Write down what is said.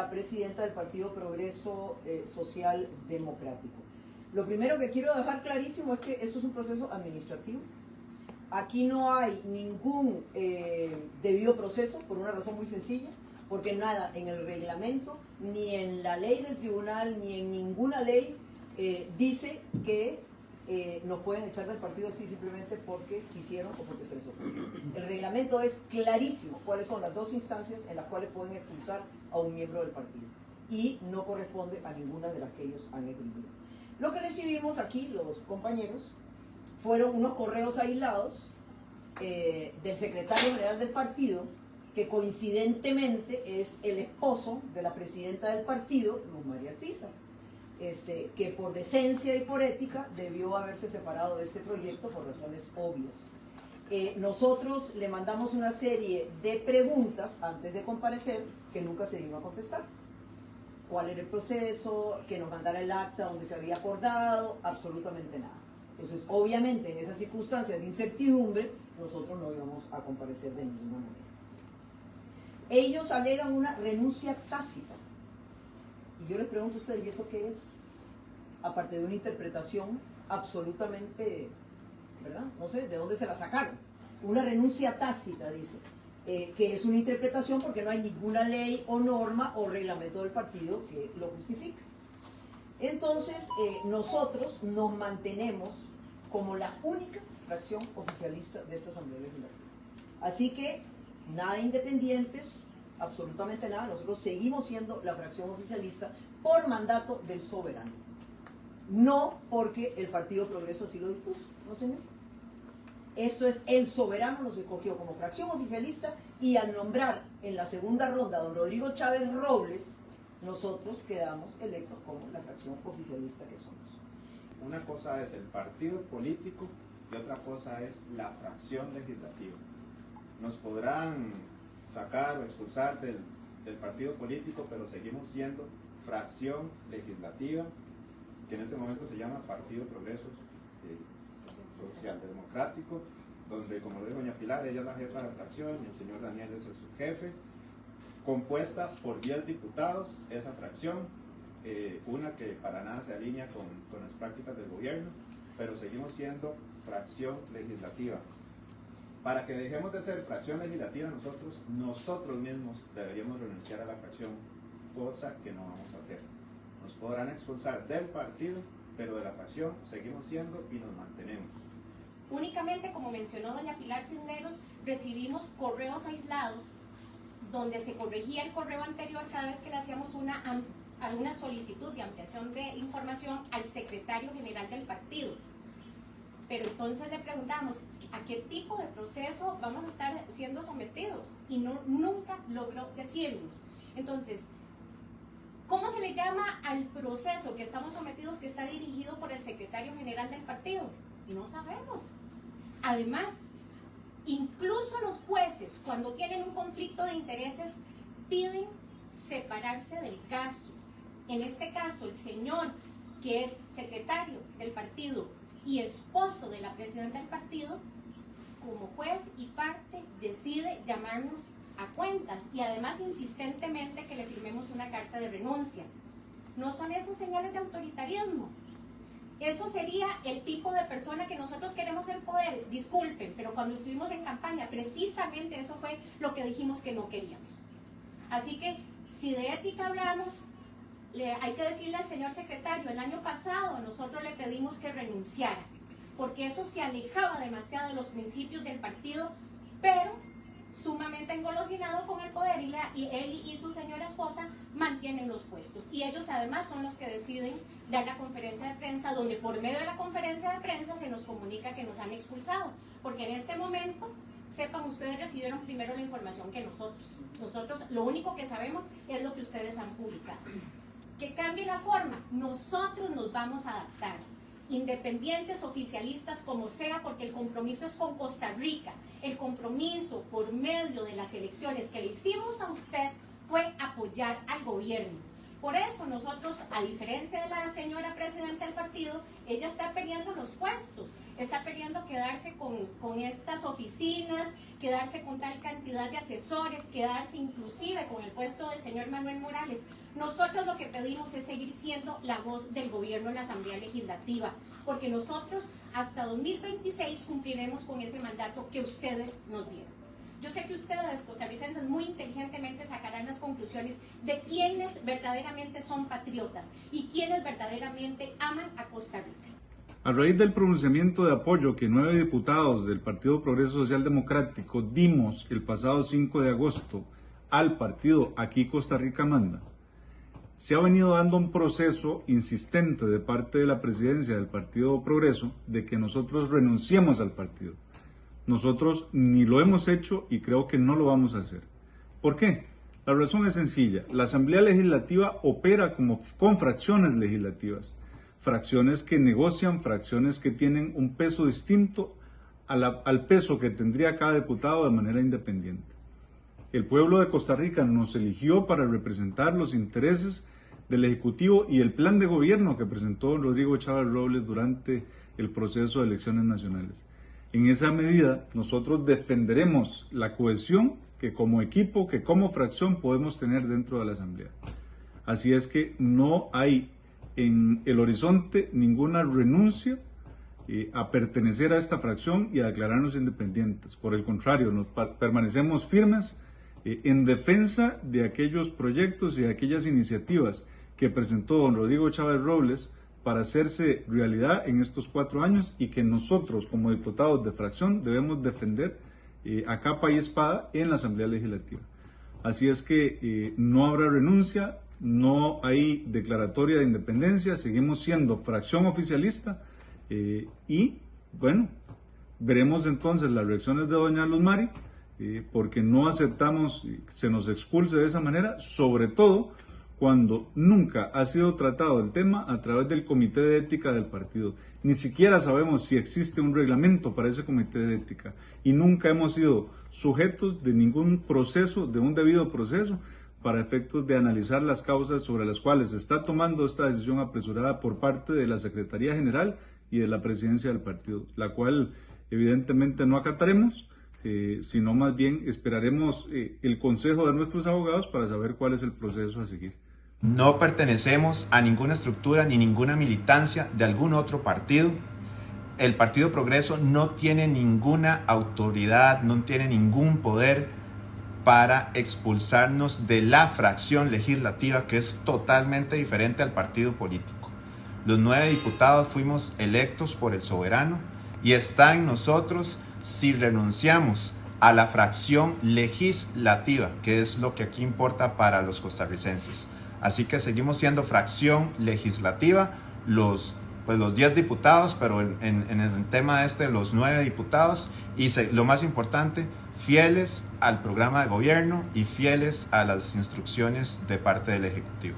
la presidenta del Partido Progreso Social Democrático. Lo primero que quiero dejar clarísimo es que esto es un proceso administrativo. Aquí no hay ningún debido proceso, por una razón muy sencilla, porque nada en el reglamento, ni en la ley del tribunal, ni en ninguna ley dice que nos pueden echar del partido así simplemente porque quisieron o porque se les ocurrió. El reglamento es clarísimo cuáles son las dos instancias en las cuales pueden expulsar a un miembro del partido y no corresponde a ninguna de las que ellos han esgrimido. Lo que recibimos aquí los compañeros fueron unos correos aislados del secretario general del partido, que coincidentemente es el esposo de la presidenta del partido, Luz María Alpizar, que por decencia y por ética debió haberse separado de este proyecto por razones obvias. Nosotros le mandamos una serie de preguntas antes de comparecer que nunca se vino a contestar. ¿Cuál era el proceso? Que nos mandara el acta donde se había acordado, absolutamente nada. Entonces, obviamente, en esas circunstancias de incertidumbre, nosotros no íbamos a comparecer de ninguna manera. Ellos alegan una renuncia tácita. Y yo les pregunto a ustedes, ¿y eso qué es? Aparte de una interpretación absolutamente, ¿verdad? No sé, ¿de dónde se la sacaron? Una renuncia tácita, dice, que es una interpretación porque no hay ninguna ley o norma o reglamento del partido que lo justifique. Entonces, nosotros nos mantenemos como la única fracción oficialista de esta Asamblea Legislativa. Así que, nada de independientes, absolutamente nada, nosotros seguimos siendo la fracción oficialista por mandato del soberano. No porque el Partido Progreso así lo dispuso, no señor. Esto es, el soberano nos escogió como fracción oficialista y al nombrar en la segunda ronda a don Rodrigo Chávez Robles, nosotros quedamos electos como la fracción oficialista que somos. Una cosa es el partido político y otra cosa es la fracción legislativa. Nos podrán sacar o expulsar del partido político, pero seguimos siendo fracción legislativa, que en este momento se llama Partido Progreso Social Democrático, donde, como lo dijo doña Pilar, ella es la jefa de fracción y el señor Daniel es el subjefe, compuesta por 10 diputados, esa fracción, una que para nada se alinea con las prácticas del gobierno, pero seguimos siendo fracción legislativa. Para que dejemos de ser fracción legislativa, nosotros mismos deberíamos renunciar a la fracción, cosa que no vamos a hacer. Nos podrán expulsar del partido, pero de la fracción seguimos siendo y nos mantenemos. Únicamente, como mencionó doña Pilar Cisneros, recibimos correos aislados donde se corregía el correo anterior cada vez que le hacíamos una solicitud de ampliación de información al secretario general del partido. Pero entonces le preguntamos a qué tipo de proceso vamos a estar siendo sometidos y nunca logró decirnos. Entonces, ¿cómo se le llama al proceso que estamos sometidos, que está dirigido por el secretario general del partido? No sabemos. Además, incluso los jueces, cuando tienen un conflicto de intereses, piden separarse del caso. En este caso, el señor, que es secretario del partido y esposo de la presidenta del partido, como juez y parte, decide llamarnos a cuentas y además insistentemente que le firmemos una carta de renuncia. ¿No son esos señales de autoritarismo? Eso sería el tipo de persona que nosotros queremos en poder. Disculpen, pero cuando estuvimos en campaña, precisamente eso fue lo que dijimos que no queríamos. Así que, si de ética hablamos, hay que decirle al señor secretario, el año pasado nosotros le pedimos que renunciara, porque eso se alejaba demasiado de los principios del partido, pero sumamente engolosinado con el poder, y él y su señora esposa mantienen los puestos, y ellos además son los que deciden dar la conferencia de prensa, donde por medio de la conferencia de prensa se nos comunica que nos han expulsado, porque en este momento, sepan, ustedes recibieron primero la información que nosotros lo único que sabemos es lo que ustedes han publicado. Que cambie la forma, nosotros nos vamos a adaptar, independientes, oficialistas, como sea, porque el compromiso es con Costa Rica. El compromiso por medio de las elecciones que le hicimos a usted fue apoyar al gobierno. Por eso nosotros, a diferencia de la señora presidenta del partido, ella está peleando los puestos, está peleando quedarse con estas oficinas, quedarse con tal cantidad de asesores, quedarse inclusive con el puesto del señor Manuel Morales. Nosotros lo que pedimos es seguir siendo la voz del gobierno en la Asamblea Legislativa, porque nosotros hasta 2026 cumpliremos con ese mandato que ustedes nos dieron. Yo sé que ustedes, costarricenses, muy inteligentemente sacarán las conclusiones de quiénes verdaderamente son patriotas y quiénes verdaderamente aman a Costa Rica. A raíz del pronunciamiento de apoyo que 9 diputados del Partido Progreso Social Democrático dimos el pasado 5 de agosto al partido Aquí Costa Rica Manda, se ha venido dando un proceso insistente de parte de la presidencia del Partido Progreso de que nosotros renunciemos al partido. Nosotros ni lo hemos hecho y creo que no lo vamos a hacer. ¿Por qué? La razón es sencilla. La Asamblea Legislativa opera con fracciones legislativas. Fracciones que negocian, fracciones que tienen un peso distinto al peso que tendría cada diputado de manera independiente. El pueblo de Costa Rica nos eligió para representar los intereses del Ejecutivo y el plan de gobierno que presentó don Rodrigo Chávez Robles durante el proceso de elecciones nacionales. En esa medida, nosotros defenderemos la cohesión que como equipo, que como fracción podemos tener dentro de la Asamblea. Así es que no hay en el horizonte ninguna renuncia a pertenecer a esta fracción y a declararnos independientes. Por el contrario, permanecemos firmes en defensa de aquellos proyectos y de aquellas iniciativas que presentó don Rodrigo Chávez Robles para hacerse realidad en estos 4 años y que nosotros como diputados de fracción debemos defender a capa y espada en la Asamblea Legislativa. Así es que no habrá renuncia, no hay declaratoria de independencia, seguimos siendo fracción oficialista y bueno, veremos entonces las reacciones de doña Luz Mari porque no aceptamos que se nos expulse de esa manera, sobre todo cuando nunca ha sido tratado el tema a través del Comité de Ética del partido. Ni siquiera sabemos si existe un reglamento para ese Comité de Ética y nunca hemos sido sujetos de ningún proceso, de un debido proceso, para efectos de analizar las causas sobre las cuales se está tomando esta decisión apresurada por parte de la Secretaría General y de la Presidencia del partido, la cual evidentemente no acataremos, sino más bien esperaremos el consejo de nuestros abogados para saber cuál es el proceso a seguir. No pertenecemos a ninguna estructura ni ninguna militancia de algún otro partido. El Partido Progreso no tiene ninguna autoridad, no tiene ningún poder para expulsarnos de la fracción legislativa, que es totalmente diferente al partido político. Los 9 diputados fuimos electos por el soberano y está en nosotros si renunciamos a la fracción legislativa, que es lo que aquí importa para los costarricenses. Así que seguimos siendo fracción legislativa, los 10 diputados, pero en el tema los 9 diputados y lo más importante, fieles al programa de gobierno y fieles a las instrucciones de parte del Ejecutivo.